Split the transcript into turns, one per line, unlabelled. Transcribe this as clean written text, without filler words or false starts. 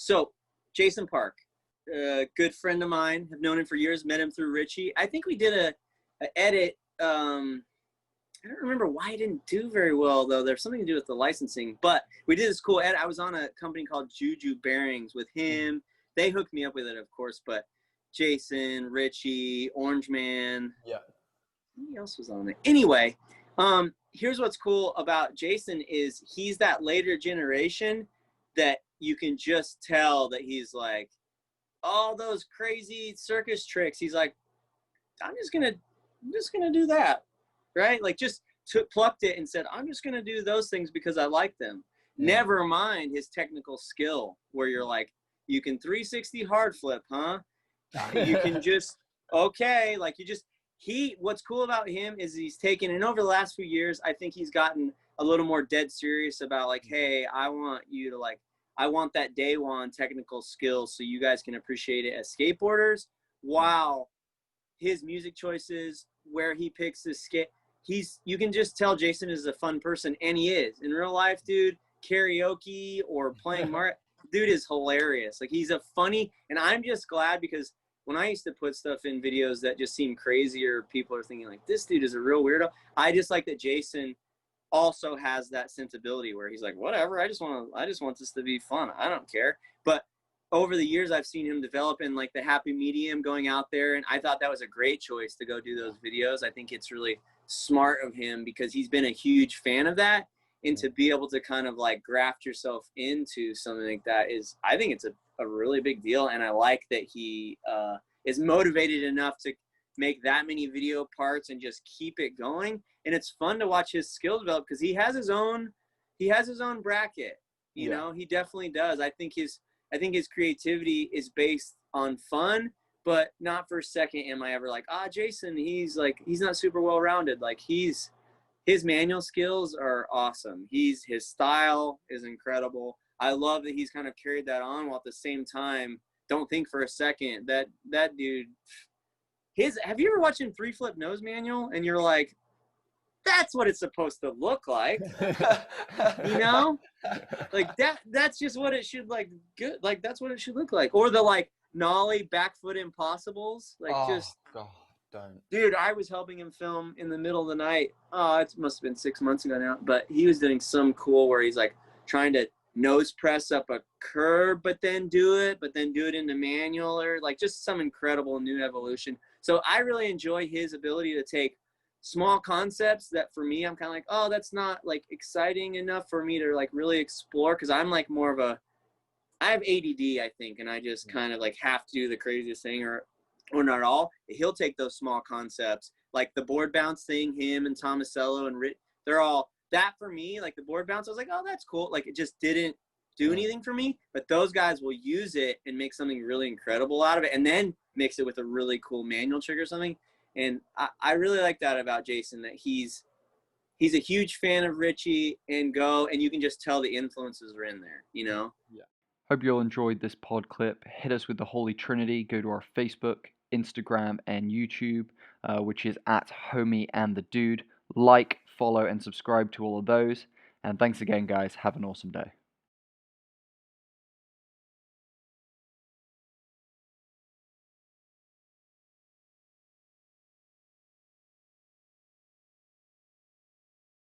So Jason Park, a good friend of mine, have known him for years, met him through Richie. I think we did a edit. I don't remember why it didn't do very well, though. There's something to do with the licensing. But we did this cool edit. I was on a company called Juju Bearings with him. They hooked me up with it, of course. But Jason, Richie, Orange Man.
Yeah.
Who else was on it? Anyway, here's what's cool about Jason is he's that later generation that you can just tell that he's like, all those crazy circus tricks. He's like, I'm just gonna do that. Right? Like just plucked it and said, I'm just going to do those things because I like them. Never mind his technical skill where you're like, you can 360 hard flip, huh? You can just, okay. Like what's cool about him is he's taken, and over the last few years, I think he's gotten a little more dead serious about like, hey, I want you to I want that day one technical skill so you guys can appreciate it as skateboarders. Wow. His music choices, where he picks his skate. You can just tell Jason is a fun person, and he is. In real life, dude, karaoke or playing Mario, dude is hilarious. Like, he's a funny, and I'm just glad because when I used to put stuff in videos that just seem crazy or people are thinking, like, this dude is a real weirdo, I just like that Jason also has that sensibility where he's like, whatever, I just want this to be fun. I don't care. But over the years, I've seen him develop in, like, the happy medium going out there, and I thought that was a great choice to go do those videos. I think it's really smart of him because he's been a huge fan of that, and to be able to kind of like graft yourself into something like that I think it's a really big deal. And I like that he is motivated enough to make that many video parts and just keep it going. And it's fun to watch his skills develop because he has his own bracket, you know. He definitely does. I think his creativity is based on fun, but not for a second am I ever like, Jason, he's not super well-rounded. Like, his manual skills are awesome. His style is incredible. I love that he's kind of carried that on while at the same time, don't think for a second that dude, have you ever watched him 3-flip nose manual and you're like, that's what it's supposed to look like, you know? Like that's just what it should that's what it should look like. Or the like nollie back foot impossibles, like
God, don't.
Dude, I was helping him film in the middle of the night. It must have been 6 months ago now, but he was doing some cool where he's like trying to nose press up a curve, but then do it in the manual, or like just some incredible new evolution. So I really enjoy his ability to take small concepts that for me, I'm kind of like, that's not like exciting enough for me to like really explore. Cause I'm like more of I have ADD, I think, and I just kind of like have to do the craziest thing or not at all. He'll take those small concepts, like the board bounce thing, him and Tomasello and they're all that for me, like the board bounce, I was like, that's cool. Like it just didn't do anything for me, but those guys will use it and make something really incredible out of it and then mix it with a really cool manual trick or something. And I really like that about Jason, that he's a huge fan of Richie and you can just tell the influences are in there, you know?
Yeah. Hope you all enjoyed this pod clip. Hit us with the Holy Trinity. Go to our Facebook, Instagram, and YouTube, which is at Homie and the Dude. Like, follow, and subscribe to all of those. And thanks again, guys. Have an awesome day.